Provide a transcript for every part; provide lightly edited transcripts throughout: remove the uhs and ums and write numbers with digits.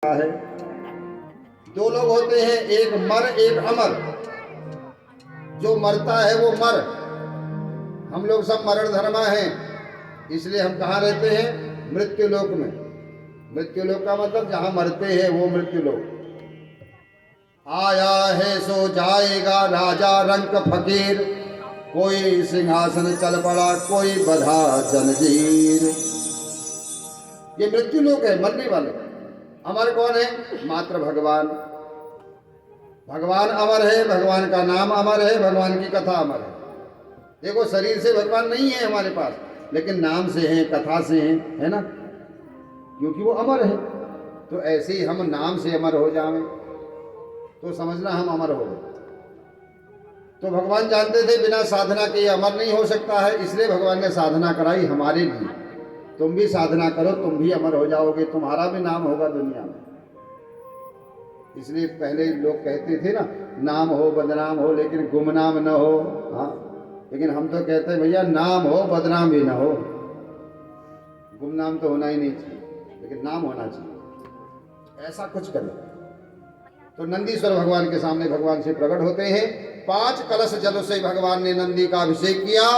होता है। दो लोग होते हैं, एक मर एक अमर। जो मरता है वो मर। हम लोग सब मरण धर्मा हैं, इसलिए हम कहाँ रहते हैं? मृत्यु लोक में। मृत्यु लोक का मतलब जहां मरते हैं वो मृत्यु लोक। आया है सो जाएगा राजा रंक फकीर, कोई सिंहासन चल पड़ा कोई बधा जंजीर। ये मृत्यु लोक है, मरने वाले। अमर कौन है? मात्र भगवान। भगवान अमर है, भगवान का नाम अमर है, भगवान की कथा अमर है। देखो, शरीर से भगवान नहीं है हमारे पास, लेकिन नाम से हैं, कथा से हैं, है ना, क्योंकि वो अमर है। तो ऐसे ही हम नाम से अमर हो जाएं तो समझना हम अमर हो गए। तो भगवान जानते थे बिना साधना के ये अमर नहीं हो सकता है, इसलिए भगवान ने साधना कराई हमारे लिए। तुम भी साधना करो, तुम भी अमर हो जाओगे, तुम्हारा भी नाम होगा दुनिया में। इसलिए पहले लोग कहते थे ना, नाम हो बदनाम हो लेकिन गुमनाम न हो। हाँ, लेकिन हम तो कहते हैं भैया नाम हो बदनाम भी ना हो। गुमनाम तो होना ही नहीं चाहिए, लेकिन नाम होना चाहिए। ऐसा कुछ करो। तो नंदीश्वर भगवान के सामने भगवान से प्रकट होते हैं। 5 कलश जल से भगवान ने नंदी का अभिषेक किया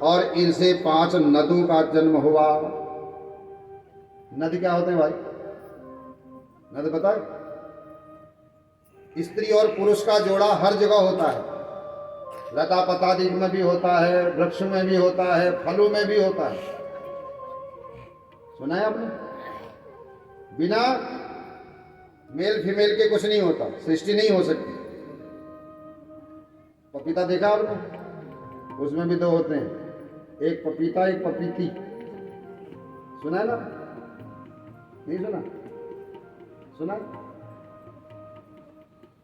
और इनसे 5 नदों का जन्म हुआ। नद क्या होते हैं भाई? नद पता है? स्त्री और पुरुष का जोड़ा हर जगह होता है। लता पतादी में भी होता है, वृक्ष में भी होता है, फलों में भी होता है। सुना है आपने? बिना मेल फीमेल के कुछ नहीं होता, सृष्टि नहीं हो सकती। पपीता देखा आपने? उसमें भी 2 होते हैं, एक पपीता एक पपीती। सुना है ना? नहीं सुना? सुना?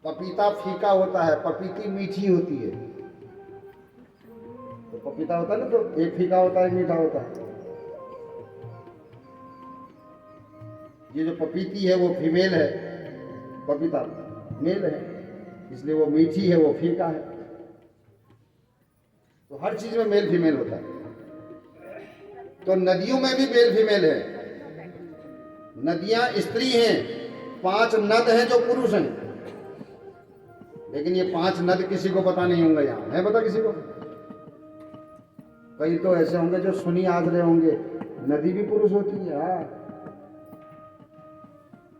पपीता फीका होता है, पपीती मीठी होती है। तो पपीता होता है ना, तो एक फीका होता है एक मीठा होता है। ये जो पपीती है वो फीमेल है, पपीता मेल है, इसलिए वो मीठी है वो फीका है। तो हर चीज में मेल फीमेल होता है। तो नदियों में भी मेल फीमेल है। नदियां स्त्री हैं, 5 नद हैं जो पुरुष हैं। लेकिन ये 5 नद किसी को पता नहीं होंगे। यहाँ है पता किसी को? कई तो ऐसे होंगे जो सुनी आज रहे होंगे, नदी भी पुरुष होती है। हाँ,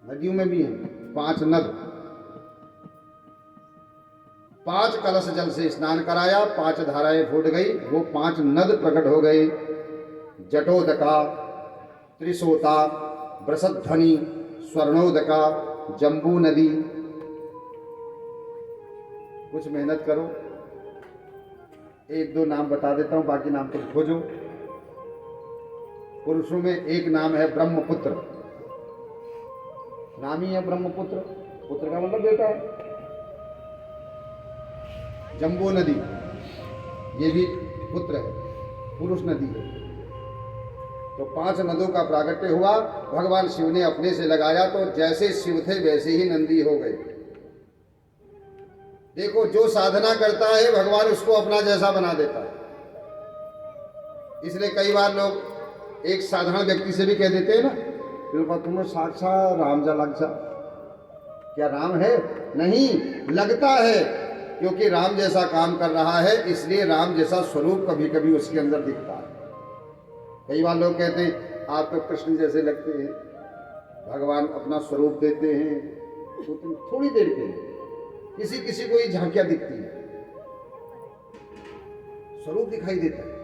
नदियों में भी है 5 नद। 5 कलश जल से स्नान कराया, 5 धाराएं फूट गई, वो 5 नद प्रकट हो गई। जटोदका, त्रिशोता, वृषध्वनि, स्वर्णोदका, जम्बू नदी। कुछ मेहनत करो, 1-2 नाम बता देता हूं, बाकी नाम तुम खोजो। पुरुषों में एक नाम है ब्रह्मपुत्र। नाम ही है ब्रह्मपुत्र, पुत्र का मतलब बेटा है। जम्बू नदी, ये भी पुत्र है, पुरुष नदी है। तो 5 नदों का प्रागट्य हुआ। भगवान शिव ने अपने से लगाया, तो जैसे शिव थे वैसे ही नंदी हो गए। देखो, जो साधना करता है भगवान उसको अपना जैसा बना देता है। इसलिए कई बार लोग एक साधारण व्यक्ति से भी कह देते हैं ना, तुम्हें साक्षात राम जा लग जा। क्या राम है? नहीं, लगता है, क्योंकि राम जैसा काम कर रहा है, इसलिए राम जैसा स्वरूप कभी कभी उसके अंदर दिखता है। कई बार लोग कहते हैं आप तो कृष्ण जैसे लगते हैं, भगवान अपना स्वरूप देते हैं। तो तुम थोड़ी देर के लिए किसी किसी को ये झांकियां दिखती है, स्वरूप दिखाई देता है।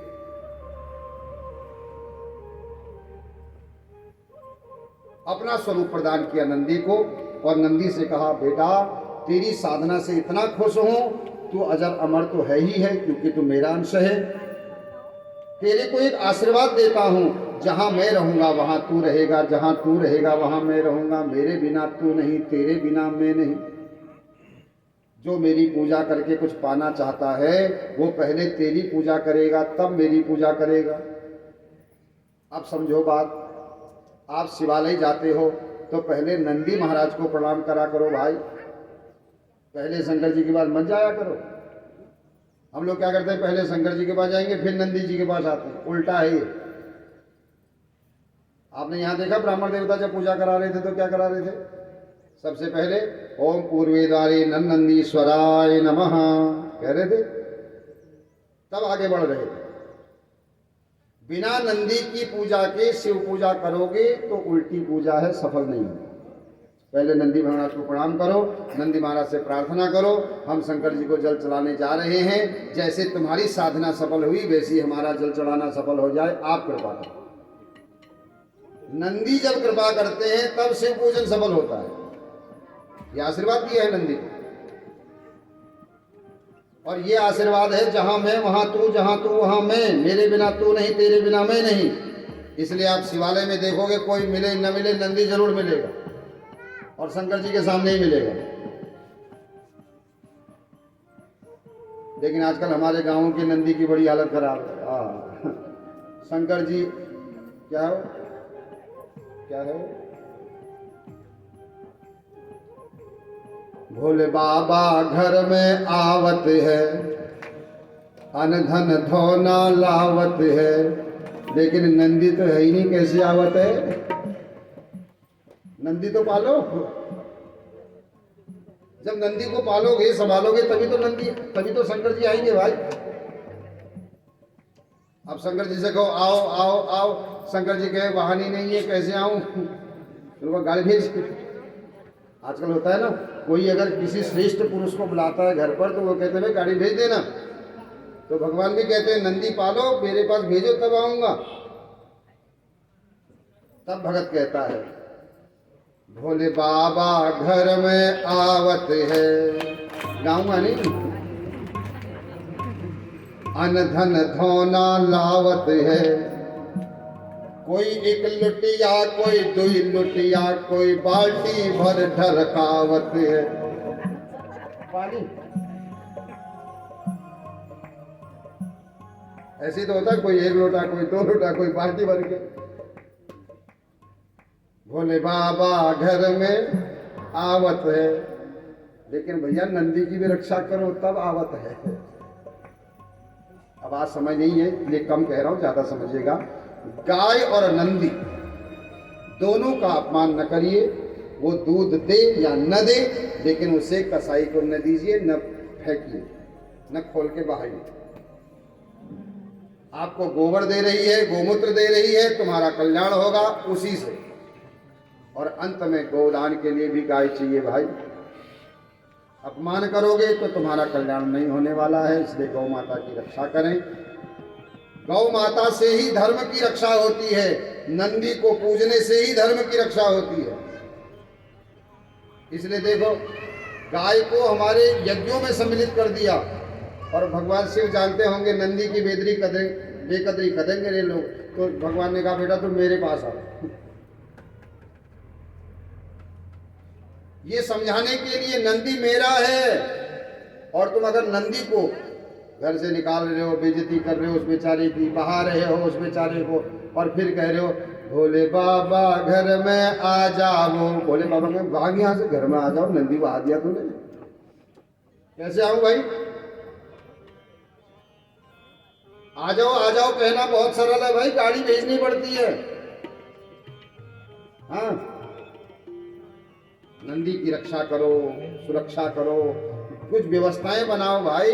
अपना स्वरूप प्रदान किया नंदी को, और नंदी से कहा, बेटा तेरी साधना से इतना खुश हूं, तू अजर अमर तो है ही है, क्योंकि तू मेरा अंश है। तेरे को एक आशीर्वाद देता हूं, जहां मैं रहूंगा वहां तू रहेगा, जहां तू रहेगा वहां मैं रहूंगा। मेरे बिना तू नहीं, तेरे बिना मैं नहीं। जो मेरी पूजा करके कुछ पाना चाहता है, वो पहले तेरी पूजा करेगा, तब मेरी पूजा करेगा। अब समझो बात, आप शिवालय जाते हो तो पहले नंदी महाराज को प्रणाम करा करो भाई, पहले शंकर जी के पास मत जाया करो। हम लोग क्या करते हैं, पहले शंकर जी के पास जाएंगे फिर नंदी जी के पास आते हैं, उल्टा है ये। आपने यहाँ देखा ब्राह्मण देवता जब पूजा करा रहे थे तो क्या करा रहे थे? सबसे पहले ओम पूर्वे द्वारे नंदीश्वराय नमः कह रहे थे, तब आगे बढ़ रहे थे। बिना नंदी की पूजा के शिव पूजा करोगे तो उल्टी पूजा है, सफल नहीं होगी। पहले नंदी महाराज को प्रणाम करो, नंदी महाराज से प्रार्थना करो, हम शंकर जी को जल चढ़ाने जा रहे हैं, जैसे तुम्हारी साधना सफल हुई वैसी हमारा जल चढ़ाना सफल हो जाए, आप कृपा करो। नंदी जब कृपा करते हैं तब शिव पूजन सफल होता है। यह आशीर्वाद दिया है नंदी को, और ये आशीर्वाद है जहां मैं वहां तू, जहां तू वहां मैं, मेरे बिना तू नहीं, तेरे बिना मैं नहीं। इसलिए आप शिवालय में देखोगे कोई मिले न मिले नंदी जरूर मिलेगा, और शंकर जी के सामने ही मिलेगा। लेकिन आजकल हमारे गांवों के नंदी की बड़ी हालत खराब है। शंकर जी क्या हो, क्या है? भोले बाबा घर में आवत है, अन धन धोना लावत है, लेकिन नंदी तो है ही नहीं, कैसे आवत है? नंदी तो पालो, जब नंदी को पालोगे संभालोगे तभी तो शंकर जी आएंगे भाई। अब शंकर जी से कहो आओ आओ आओ, शंकर जी कहे वाहन ही नहीं है, कैसे आऊं? उनको गाली भेज। आजकल होता है ना, कोई अगर किसी श्रेष्ठ पुरुष को बुलाता है घर पर तो वो कहते हैं गाड़ी भेज देना, तो भगवान भी कहते हैं नंदी पालो, मेरे पास भेजो तब आऊंगा। तब भगत कहता है भोले बाबा घर में आवत है, गाऊंगा नहीं, अन धन धोना लावत है। कोई एक लुटिया, कोई दुई लुटिया, कोई बाल्टी भर ढरकावत है पानी। ऐसे तो होता है, कोई एक लोटा, कोई दो लोटा, कोई बाल्टी भर के। भोले बाबा घर में आवत है, लेकिन भैया नंदी की भी रक्षा करो तब आवत है। अब आज समझ नहीं है इसलिए कम कह रहा हूं, ज्यादा समझिएगा। गाय और नंदी दोनों का अपमान न करिए, वो दूध दे या न दे, लेकिन उसे कसाई को न दीजिए, न फेंकिए, न खोल के बहाइए। आपको गोबर दे रही है, गोमूत्र दे रही है, तुम्हारा कल्याण होगा उसी से। और अंत में गोदान के लिए भी गाय चाहिए भाई। अपमान करोगे तो तुम्हारा कल्याण नहीं होने वाला है, इसलिए गौ माता की रक्षा करें। गौ माता से ही धर्म की रक्षा होती है, नंदी को पूजने से ही धर्म की रक्षा होती है। इसलिए देखो, गाय को हमारे यज्ञों में सम्मिलित कर दिया, और भगवान शिव जानते होंगे नंदी की बेकदरी करेंगे लोग, तो भगवान ने कहा बेटा तुम मेरे पास आओ। ये समझाने के लिए नंदी मेरा है, और तुम अगर नंदी को घर से निकाल रहे हो, बेइज्जती कर रहे हो उस बेचारे की, बहा रहे हो उस बेचारे को, और फिर कह रहे हो भोले बाबा घर में आ जाओ। भोले बाबा में भाग यहां से, घर में आ जाओ, नंदी बहा दिया तूने, कैसे आऊं भाई? आ जाओ कहना बहुत सरल है भाई, गाड़ी भेजनी पड़ती है। हाँ, नंदी की रक्षा करो, सुरक्षा करो, कुछ व्यवस्थाएं बनाओ भाई।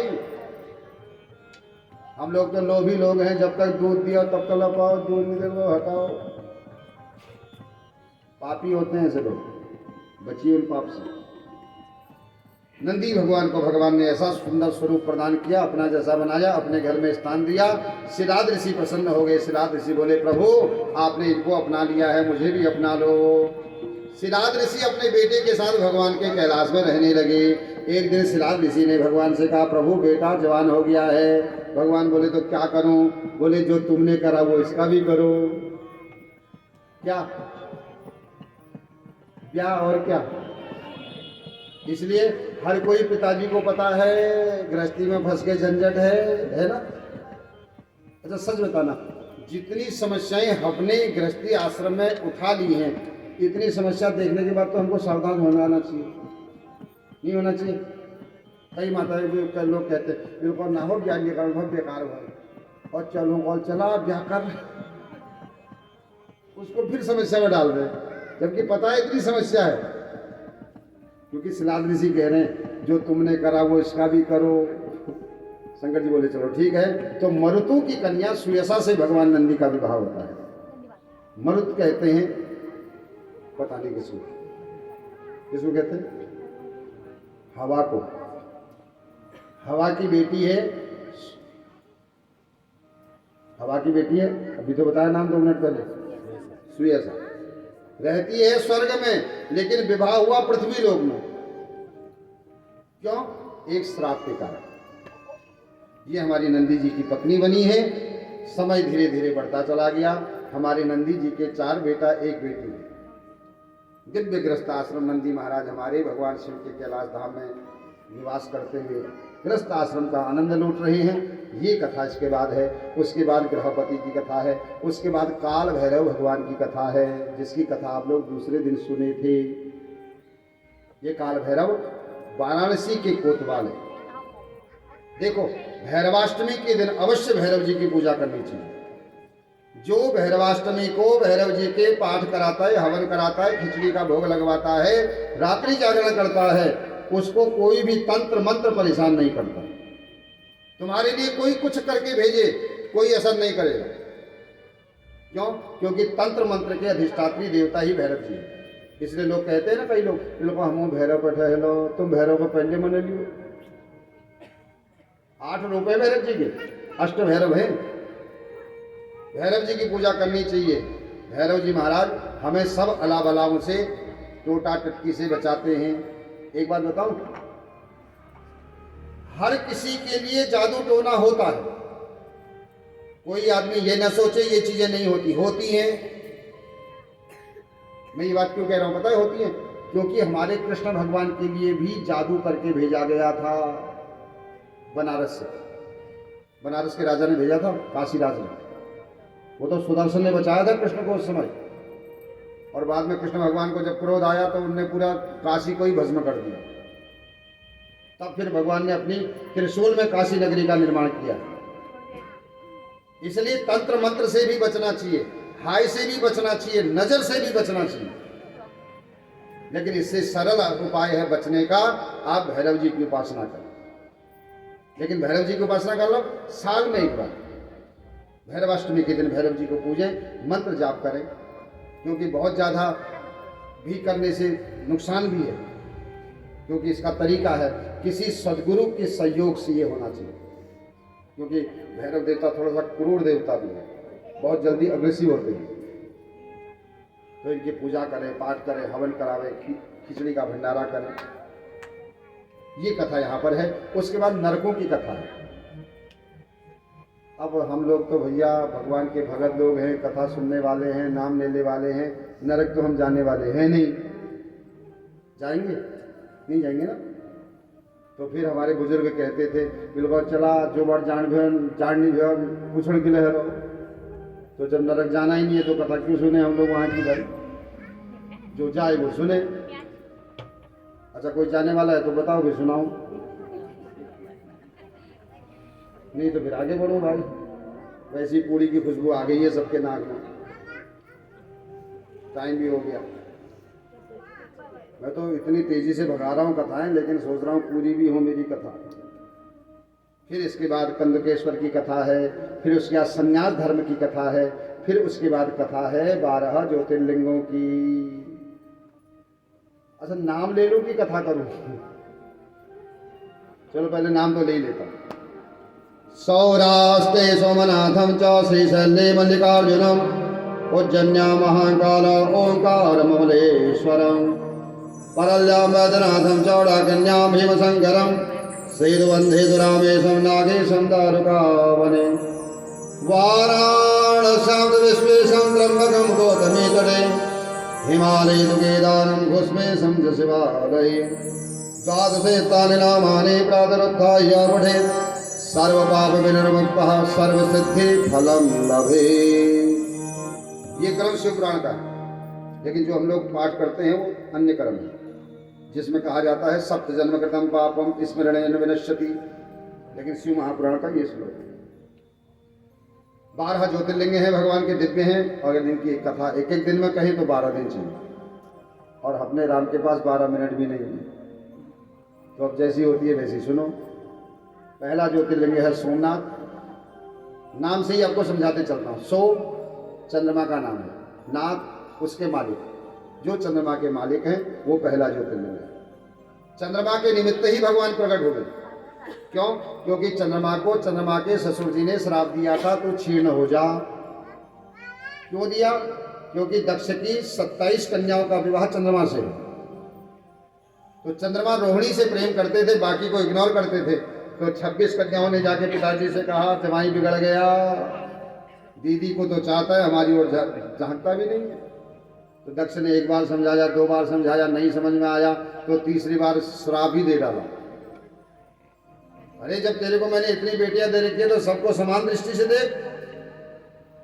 हम लोग तो लोभी लोग हैं, जब तक दूध दिया तब तक लपाओ, दूध नहीं दे हटाओ। पापी होते हैं ऐसे लोग, बचिए उन पाप से। नंदी भगवान को भगवान ने ऐसा सुंदर स्वरूप प्रदान किया, अपना जैसा बनाया, अपने घर में स्थान दिया। सिराद ऋषि प्रसन्न हो गए। सिराद ऋषि बोले प्रभु आपने इनको अपना लिया है, मुझे भी अपना लो। सिराद ऋषि अपने बेटे के साथ भगवान के कैलाश में रहने लगे। एक दिन सिराद ऋषि ने भगवान से कहा प्रभु बेटा जवान हो गया है। भगवान बोले तो क्या करूं? बोले जो तुमने करा वो इसका भी करो। क्या? ब्याह और क्या? इसलिए हर कोई पिताजी को पता है गृहस्थी में फंस के झंझट है ना। अच्छा सच बताना, जितनी समस्याएं हमने गृहस्थी आश्रम में उठा ली हैं, इतनी समस्या देखने के बाद तो हमको सावधान होना चाहिए, नहीं होना चाहिए। कई माताएं कई लोग कहते हैं बिल्कुल ना हो, ज्ञान के कारण बहुत बेकार हो, और चलो और चला ब्याह कर। उसको फिर समस्या में डाल रहे, जबकि पता है इतनी समस्या है। क्योंकि सिलाद ऋषि कह रहे हैं जो तुमने करा वो इसका भी करो। शंकर जी बोले चलो ठीक है। तो मरुतु की कन्या सुयसा से भगवान नंदी का विवाह होता है। मरुत कहते हैं, पता नहीं किसको कहते हैं, हवा को। हवा की बेटी है, हवा की बेटी है, अभी तो बताया नाम 2 मिनट पहले, सुयसा। रहती है स्वर्ग में, लेकिन विवाह हुआ पृथ्वी लोक में। क्यों? एक श्राप के कारण। ये हमारी नंदी जी की पत्नी बनी है। समय धीरे धीरे बढ़ता चला गया। हमारे नंदी जी के 4 बेटा 1 बेटी है। दिव्य गृहस्थ आश्रम नंदी महाराज हमारे भगवान शिव के कैलाश धाम में निवास करते हुए गृहस्थ आश्रम का आनंद लूट रहे हैं। ये कथा इसके बाद है। उसके बाद गृहपति की कथा है। उसके बाद काल भैरव भगवान की कथा है, जिसकी कथा आप लोग दूसरे दिन सुने थे। ये काल भैरव वाराणसी के कोतवाल है। देखो, भैरवाष्टमी के दिन अवश्य भैरव जी की पूजा करनी चाहिए। जो भैरवाष्टमी को भैरव जी के पाठ कराता है, हवन कराता है, खिचड़ी का भोग लगवाता है, रात्रि जागरण करता है, उसको कोई भी तंत्र मंत्र परेशान नहीं करता। तुम्हारे लिए कोई कुछ करके भेजे, कोई असर नहीं करेगा। क्यों? क्योंकि तंत्र मंत्र के अधिष्ठात्री देवता ही भैरव जी है। इसलिए लोग कहते हैं ना, कई लोग हम भैरव पर ठहलो, तुम भैरव पर पहले मन लियो। 8 रुपए भैरव जी के, अष्ट भैरव है। भैरव जी की पूजा करनी चाहिए। भैरव जी महाराज हमें सब अला बलाओं से, टोटा टटकी से बचाते हैं। एक बात बताऊं, हर किसी के लिए जादू टोना होता है। कोई आदमी ये ना सोचे ये चीजें नहीं होती हैं। मैं ये बात क्यों कह रहा हूं पता है? होती हैं क्योंकि हमारे कृष्ण भगवान के लिए भी जादू करके भेजा गया था बनारस से। बनारस के राजा ने भेजा था, काशी राज ने। वो तो सुदर्शन ने बचाया था कृष्ण को उस समय। और बाद में कृष्ण भगवान को जब क्रोध आया तो उनने पूरा काशी को ही भस्म कर दिया। तब फिर भगवान ने अपनी त्रिशूल में काशी नगरी का निर्माण किया। इसलिए तंत्र मंत्र से भी बचना चाहिए, हाय से भी बचना चाहिए, नजर से भी बचना चाहिए। लेकिन इससे सरल उपाय है बचने का, आप भैरव जी की उपासना करें। लेकिन भैरव जी की उपासना कर लो साल में एक बार। भैरवाष्टमी के दिन भैरव जी को पूजें, मंत्र जाप करें। क्योंकि बहुत ज़्यादा भी करने से नुकसान भी है। क्योंकि इसका तरीका है किसी सदगुरु के सहयोग से ये होना चाहिए। क्योंकि भैरव देवता थोड़ा सा क्रूर देवता भी है, बहुत जल्दी अग्रेसिव होते हैं। तो इनकी पूजा करें, पाठ करें, हवन करावें, खिचड़ी का भंडारा करें। ये कथा यहाँ पर है। उसके बाद नरकों की कथा है। अब हम लोग तो भैया भगवान के भगत लोग हैं, कथा सुनने वाले हैं, नाम लेने वाले हैं। नरक तो हम जाने वाले हैं नहीं। जाएंगे? नहीं जाएंगे ना। तो फिर हमारे बुजुर्ग कहते थे बिल्कुल चला जो बार जाननी पूछण के लिए रहो। तो जब नरक जाना ही नहीं है तो कथा क्यों सुने हम लोग वहाँ की? भाई जो जाए वो सुने। अच्छा कोई जाने वाला है तो बताओ भी सुनाओ, नहीं तो फिर आगे बढ़ो भाई। वैसी पूरी की खुशबू आ गई है सबके नाक में। टाइम भी हो गया। मैं तो इतनी तेजी से भगा रहा हूँ कथाएं, लेकिन सोच रहा हूँ पूरी भी हो मेरी कथा। फिर इसके बाद कंदकेश्वर की कथा है, फिर उसके बाद संन्यास धर्म की कथा है, फिर उसके बाद कथा है 12 ज्योतिर्लिंगों की। अच्छा नाम ले लूं कि कथा करूं? चलो पहले नाम तो ले ही लेता हूं। सौरास्ते सोमनाथम च श्रीशैले मल्लिकार्जुनम उज्जन्या महाकाल ओंकार ममलेश्वरम परल्यां वैद्यनाथं चौड़ाकन्यां भीमशंकरं सेतुबन्धेतुरामेशं नागेशं दारुकावने वाराणस्यां विश्वेशं त्र्यम्बकं गौतमी तटे हिमालये तु केदारं घुस्मेशं च शिवालये द्वादशेतानि नामानि प्रातरुत्थाय पठेत् सर्वपाप विनिर्मुक्तः सर्वसिद्धि फलं लभेत्। ये क्रम शिव पुराण का है, लेकिन जो हम लोग पाठ करते हैं वो अन्य क्रम है, जिसमें कहा जाता है सप्त जन्म कृतम पापम स्मरणेन विनश्यति। लेकिन शिव महापुराण का ये श्लोक है। 12 ज्योतिर्लिंग हैं भगवान के, दिव्य हैं, और इनकी कथा एक एक दिन में कहें तो 12 दिन चाहिए, और अपने राम के पास 12 मिनट भी नहीं है। तो अब जैसी होती है वैसी सुनो। पहला ज्योतिर्लिंग है सोमनाथ। नाम से ही आपको समझाते चलता हूँ। सो चंद्रमा का नाम है, नाथ उसके मालिक, जो चंद्रमा के मालिक हैं वो पहला ज्योतिर्लिंग है। चंद्रमा के निमित्त ही भगवान प्रकट हो गए। क्यों? क्योंकि चंद्रमा को चंद्रमा के ससुर जी ने श्राप दिया था तो क्षीण हो जा। क्यों दिया? क्योंकि दक्ष की 27 कन्याओं का विवाह चंद्रमा से, तो चंद्रमा रोहिणी से प्रेम करते थे, बाकी को इग्नोर करते थे। तो 26 कन्याओं ने जाके पिताजी से कहा जवाई बिगड़ गया, दीदी को तो चाहता है, हमारी ओर झांकता भी नहीं है। तो दक्ष ने एक बार समझाया, 2 बार समझाया, नहीं समझ में आया, तो तीसरी बार श्राप ही दे डाला। अरे जब तेरे को मैंने इतनी बेटियां दे रखी है तो सबको समान दृष्टि से देख,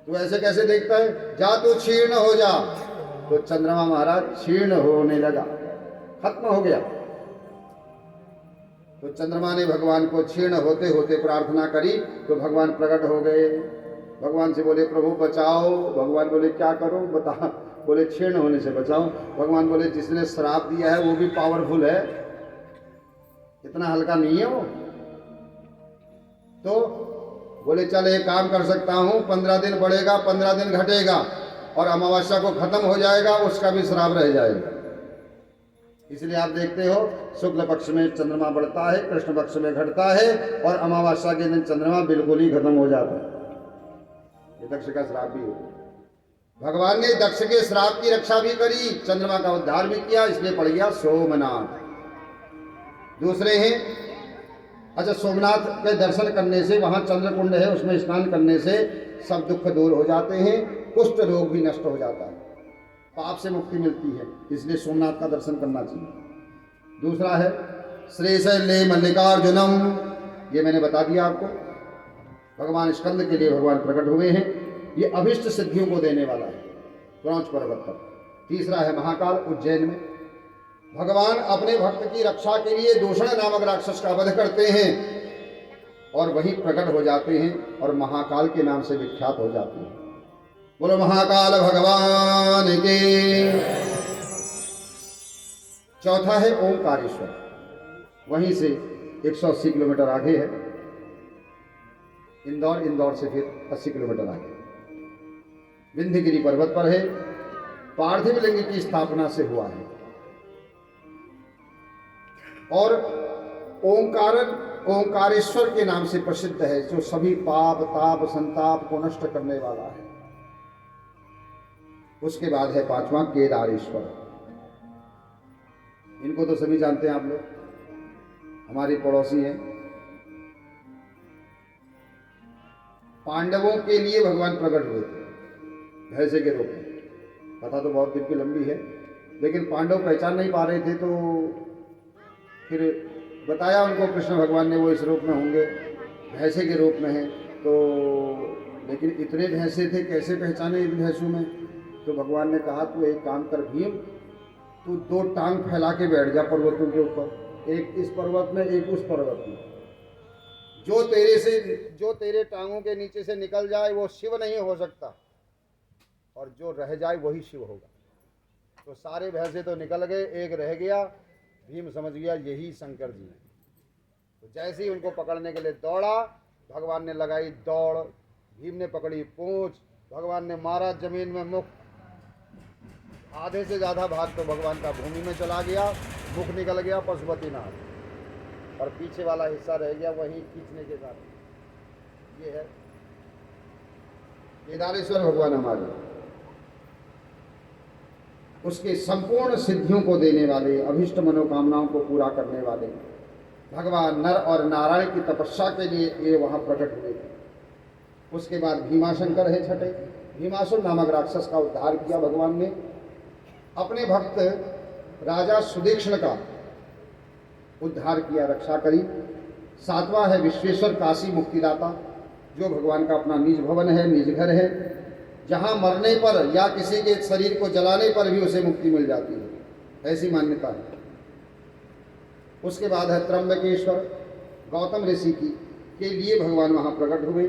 तू ऐसे कैसे देखता है? जा तू क्षीण हो जा। तो चंद्रमा महाराज क्षीण होने लगा, खत्म हो गया। तो चंद्रमा ने भगवान को क्षीण होते होते प्रार्थना करी तो भगवान प्रकट हो गए। भगवान से बोले प्रभु बचाओ। भगवान बोले क्या करो बता? बोले क्षीण होने से बचाओ। भगवान बोले जिसने श्राप दिया है वो भी पावरफुल है, इतना हल्का नहीं है वो। तो बोले चल एक काम कर सकता हूं, 15 दिन बढ़ेगा, 15 दिन घटेगा, और अमावस्या को खत्म हो जाएगा, उसका भी श्राप रह जाएगा। इसलिए आप देखते हो शुक्ल पक्ष में चंद्रमा बढ़ता है, कृष्ण पक्ष में घटता है, और अमावस्या के दिन चंद्रमा बिल्कुल ही खत्म हो जाता है। ये दक्ष का श्राप भी हो। भगवान ने दक्ष के श्राप की रक्षा भी करी, चंद्रमा का उद्धार भी किया, इसलिए पड़ गया सोमनाथ। दूसरे हैं, अच्छा सोमनाथ के दर्शन करने से, वहां चंद्रकुंड है, उसमें स्नान करने से सब दुख दूर हो जाते हैं, कुष्ठ रोग भी नष्ट हो जाता है, पाप से मुक्ति मिलती है, इसलिए सोमनाथ का दर्शन करना चाहिए। दूसरा है श्रीशैले मल्लिकार्जुनम, ये मैंने बता दिया आपको, भगवान स्कंद के लिए भगवान प्रकट हुए हैं। ये अभिष्ट सिद्धियों को देने वाला है, क्रौंच पर्वत पर। तीसरा है महाकाल, उज्जैन में भगवान अपने भक्त की रक्षा के लिए दूषण नामक राक्षस का वध करते हैं और वहीं प्रकट हो जाते हैं और महाकाल के नाम से विख्यात हो जाते हैं। बोलो महाकाल भगवान के। चौथा है ओंकारेश्वर, वहीं से 180 किलोमीटर आगे है इंदौर, इंदौर से फिर 80 किलोमीटर आगे विंध्यगिरी पर्वत पर है। पार्थिव लिंग की स्थापना से हुआ है और ओंकारेश्वर के नाम से प्रसिद्ध है, जो सभी पाप ताप संताप को नष्ट करने वाला है। उसके बाद है पांचवा केदारेश्वर, इनको तो सभी जानते हैं आप लोग, हमारी पड़ोसी हैं। पांडवों के लिए भगवान प्रकट हुए थे भैंसे के रूप में, कथा तो बहुत दिन की लंबी है, लेकिन पांडव पहचान नहीं पा रहे थे, तो फिर बताया उनको कृष्ण भगवान ने वो इस रूप में होंगे, भैंसे के रूप में हैं। तो लेकिन इतने भैंसे थे, कैसे पहचाने इन भैंसों में? तो भगवान ने कहा तू एक काम कर भीम, तू 2 टांग फैला के बैठ जा पर्वतों के ऊपर, एक इस पर्वत में एक उस पर्वत में। जो तेरे टांगों के नीचे से निकल जाए वो शिव नहीं हो सकता, और जो रह जाए वही शिव होगा। तो सारे भैंसे तो निकल गए, एक रह गया। भीम समझ गया यही शंकर जी हैं। तो जैसे ही उनको पकड़ने के लिए दौड़ा, भगवान ने लगाई दौड़, भीम ने पकड़ी पूंछ, भगवान ने मारा जमीन में मुख, आधे से ज़्यादा भाग तो भगवान का भूमि में चला गया, मुख निकल गया पशुपतिनाथ, और पीछे वाला हिस्सा रह गया वहीं खींचने के साथ। ये है केदारेश्वर भगवान हमारे, उसके संपूर्ण सिद्धियों को देने वाले, अभिष्ट मनोकामनाओं को पूरा करने वाले भगवान नर और नारायण की तपस्या के लिए ये वहाँ प्रकट हुए थे। उसके बाद भीमाशंकर है छठे। भीमासुर नामक राक्षस का उद्धार किया भगवान ने, अपने भक्त राजा सुदीक्षण का उद्धार किया, रक्षा करी। सातवां है विश्वेश्वर काशी मुक्तिदाता, जो भगवान का अपना निज भवन है, निज घर है, जहाँ मरने पर या किसी के शरीर को जलाने पर भी उसे मुक्ति मिल जाती है, ऐसी मान्यता है। उसके बाद है त्र्यंबकेश्वर, गौतम ऋषि के लिए भगवान वहाँ प्रकट हुए।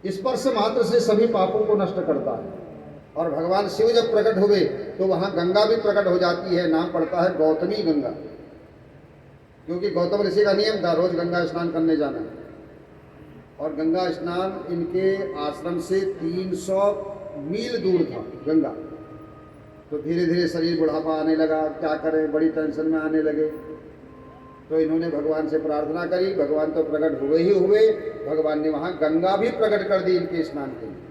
स्पर्श मात्र से सभी पापों को नष्ट करता है। और भगवान शिव जब प्रकट हुए तो वहाँ गंगा भी प्रकट हो जाती है, नाम पड़ता है गौतमी गंगा, क्योंकि गौतम ऋषि का नियम था रोज गंगा स्नान करने जाना। और गंगा स्नान इनके आश्रम से 300 मील दूर था गंगा। तो धीरे धीरे शरीर बुढ़ापा आने लगा, क्या करें, बड़ी टेंशन में आने लगे। तो इन्होंने भगवान से प्रार्थना करी, भगवान तो प्रकट हुए ही हुए, भगवान ने वहाँ गंगा भी प्रकट कर दी इनके स्नान के लिए।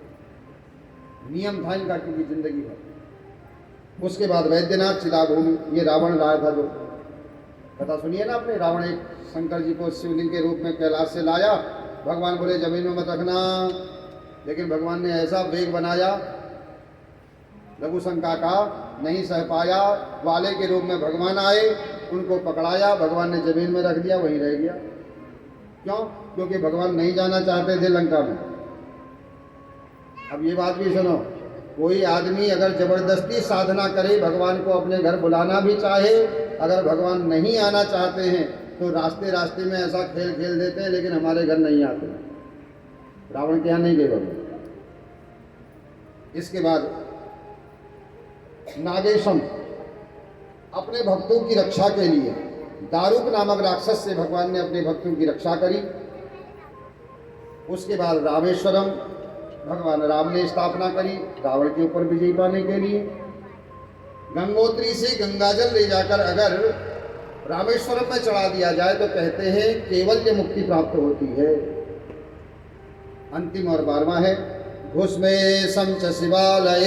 नियम था इनका, क्योंकि जिंदगी भर। उसके बाद वैद्यनाथ चिदाभूमि, ये रावण लाया था, जो कथा सुनिए ना आपने, रावण एक शंकर जी को शिवलिंग के रूप में कैलाश से लाया। भगवान बोले जमीन में मत रखना, लेकिन भगवान ने ऐसा वेग बनाया, लघु शंका का नहीं सह पाया, वाले के रूप में भगवान आए, उनको पकड़ाया, भगवान ने जमीन में रख दिया, वहीं रह गया। क्यों? क्योंकि भगवान नहीं जाना चाहते थे लंका में। अब ये बात भी सुनो, कोई आदमी अगर जबरदस्ती साधना करे, भगवान को अपने घर बुलाना भी चाहे, अगर भगवान नहीं आना चाहते हैं तो रास्ते रास्ते में ऐसा खेल खेल देते हैं, लेकिन हमारे घर नहीं आते। रावण के यहाँ नहीं गए भगवान। इसके बाद नागेशम, अपने भक्तों की रक्षा के लिए दारुक नामक राक्षस से भगवान ने अपने भक्तों की रक्षा करी। उसके बाद रामेश्वरम, भगवान राम ने स्थापना करी रावण के ऊपर विजय पाने के लिए। गंगोत्री से गंगाजल ले जाकर अगर रामेश्वरम में चढ़ा दिया जाए तो कहते हैं केवल ये मुक्ति प्राप्त होती है। अंतिम और 12वां है घुस्मे समच शिवालय,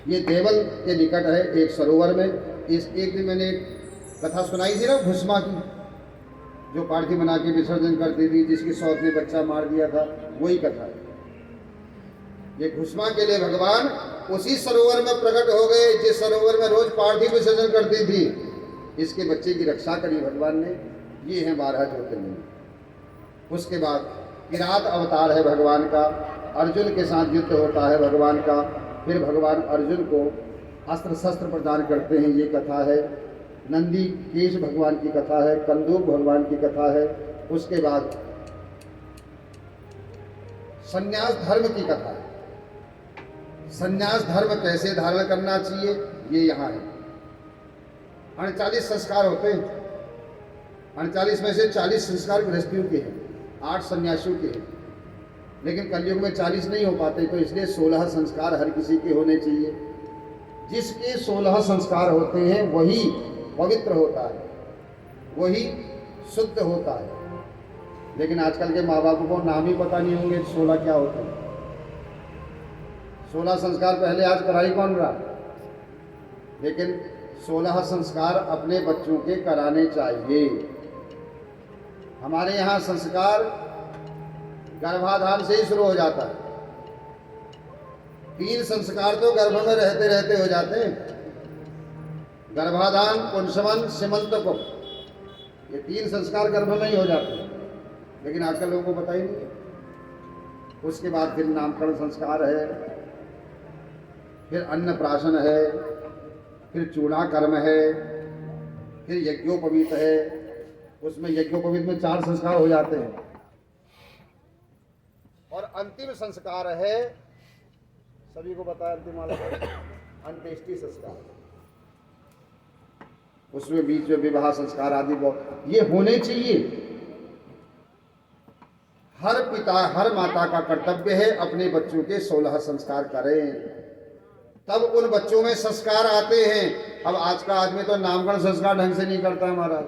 ये देवल के निकट है एक सरोवर में। एक दिन मैंने कथा सुनाई थी ना घुस्मा की, जो पार्थी बना के विसर्जन करती थी, जिसकी सौत ने बच्चा मार दिया था, वही कथा है। ये घुस्मा के लिए भगवान उसी सरोवर में प्रकट हो गए जिस सरोवर में रोज पार्थी विसर्जन करती थी। इसके बच्चे की रक्षा करी भगवान ने। ये हैं 12 ज्योतिर्लिंग। उसके बाद किरात अवतार है भगवान का, अर्जुन के साथ युद्ध होता है भगवान का। फिर भगवान अर्जुन को अस्त्र शस्त्र प्रदान करते हैं, ये कथा है। नंदी केश भगवान की कथा है, कंदूक भगवान की कथा है। उसके बाद संन्यास धर्म की कथा है। संन्यास धर्म कैसे धारण करना चाहिए ये यहाँ है। 39 संस्कार होते हैं, 39 में से 40 संस्कार गृहस्थियों के हैं, 8 सन्यासियों के हैं। लेकिन कलयुग में 40 नहीं हो पाते, तो इसलिए 16 संस्कार हर किसी के होने चाहिए। जिसके 16 संस्कार होते हैं वही पवित्र होता है, वही शुद्ध होता है। लेकिन आजकल के माँ बापों को नाम ही पता नहीं होंगे 16 क्या होते हैं। 16 संस्कार पहले आज कराई कौन रहा? लेकिन 16 संस्कार अपने बच्चों के कराने चाहिए। हमारे यहाँ संस्कार गर्भाधान से ही शुरू हो जाता है। 3 संस्कार तो गर्भ में रहते रहते हो जाते हैं, गर्भाधान, पुंसवन, सीमंतक। ये 3 संस्कार गर्भ में ही हो जाते हैं, लेकिन आजकल लोगों को पता ही नहीं है। उसके बाद फिर नामकरण संस्कार है, फिर अन्नप्राशन है, फिर चूड़ाकर्म है, फिर यज्ञोपवीत है। उसमें यज्ञोपवीत में 4 संस्कार हो जाते हैं। और अंतिम संस्कार है, सभी को पता है अंतिम वाला, अंत्येष्टि संस्कार। उसमें बीच में विवाह संस्कार आदि बहुत ये होने चाहिए। हर पिता हर माता का कर्तव्य है अपने बच्चों के 16 संस्कार करें, तब उन बच्चों में संस्कार आते हैं। अब आज का आदमी तो नामकरण संस्कार ढंग से नहीं करता है, हमारा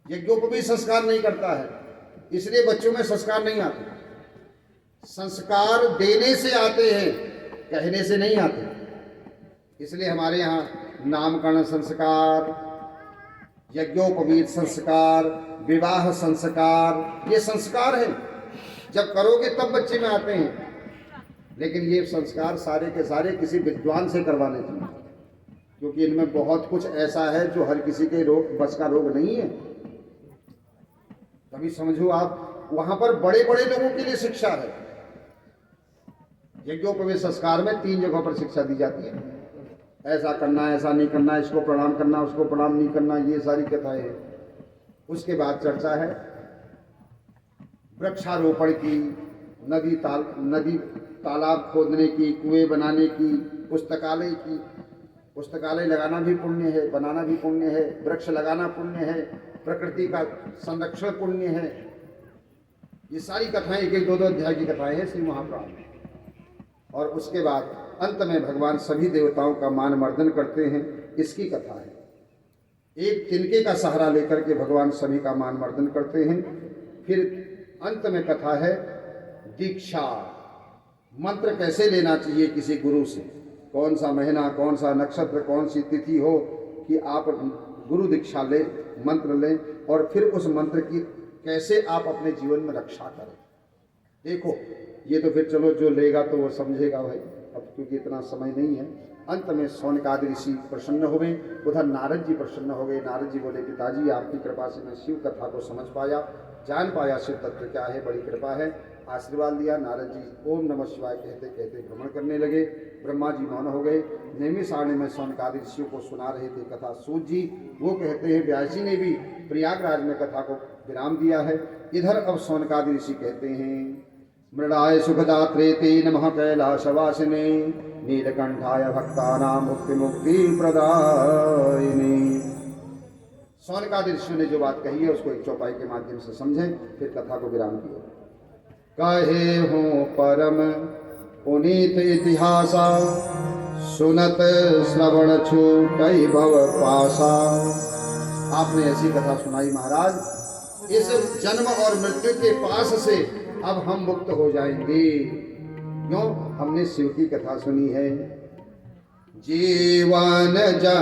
यज्ञोपवीत संस्कार नहीं करता है, इसलिए बच्चों में संस्कार नहीं आते। संस्कार देने से आते हैं, कहने से नहीं आते। इसलिए हमारे यहाँ नामकरण संस्कार, यज्ञोपवीत संस्कार, विवाह संस्कार, ये संस्कार हैं। जब करोगे तब बच्चे में आते हैं। लेकिन ये संस्कार सारे के सारे किसी विद्वान से करवाने चाहिए, क्योंकि इनमें बहुत कुछ ऐसा है जो हर किसी के रोग बस का रोग नहीं है। कभी समझो आप, वहां पर बड़े बड़े लोगों के लिए शिक्षा है। यज्ञोपवीत संस्कार में 3 जगहों पर शिक्षा दी जाती है, ऐसा करना, ऐसा नहीं करना, इसको प्रणाम करना, उसको प्रणाम नहीं करना, ये सारी कथाएं हैं। उसके बाद चर्चा है वृक्षारोपण की, नदी तालाब खोदने की, कुएं बनाने की, पुस्तकालय की। पुस्तकालय लगाना भी पुण्य है, बनाना भी पुण्य है, वृक्ष लगाना पुण्य है, प्रकृति का संरक्षण पुण्य है। ये सारी कथाएं, एक एक दो दो अध्याय की कथाएं हैं श्री महापुराण में। और उसके बाद अंत में भगवान सभी देवताओं का मान मर्दन करते हैं, इसकी कथा है। एक तिनके का सहारा लेकर के भगवान सभी का मान मर्दन करते हैं। फिर अंत में कथा है दीक्षा। मंत्र कैसे लेना चाहिए किसी गुरु से, कौन सा महीना, कौन सा नक्षत्र, कौन सी तिथि हो कि आप गुरु दीक्षा लें, मंत्र लें, और फिर उस मंत्र की कैसे आप अपने जीवन में रक्षा करें। देखो, ये तो फिर चलो जो लेगा तो वो समझेगा भाई, अब क्योंकि इतना समय नहीं है। अंत में शौनकादि ऋषि प्रसन्न हो गए, उधर नारद जी प्रसन्न हो गए। नारद जी बोले, पिताजी आपकी कृपा से मैं शिव कथा को समझ पाया, जान पाया शिव तत्व क्या है, बड़ी कृपा है। आशीर्वाद दिया। नारद जी ओम नमः शिवाय कहते कहते भ्रमण करने लगे। ब्रह्मा जी मौन हो गए। नेमी सारणी में शौनकादि ऋषियों को सुना रहे थे कथा। सूत जी वो कहते हैं, व्यास जी ने भी प्रयागराज में कथा को विराम दिया है। इधर अब शौनकादि ऋषि कहते हैं, मृडाय सुखदात्रेते नमः कैलासवासिने नीलकंठाय भक्तानां मुक्ति मुक्ति प्रदायिने। शौनकादि ऋषियों ने जो बात कही है उसको एक चौपाई के माध्यम से समझें, फिर कथा को विराम दिए। कहे हूँ परम पुनीत इतिहासा, सुनत श्रवण छूटई भव पासा। आपने ऐसी कथा सुनाई महाराज, इस जन्म और मृत्यु के पास से अब हम मुक्त हो जाएंगे। क्यों? हमने शिव की कथा सुनी है। जीवन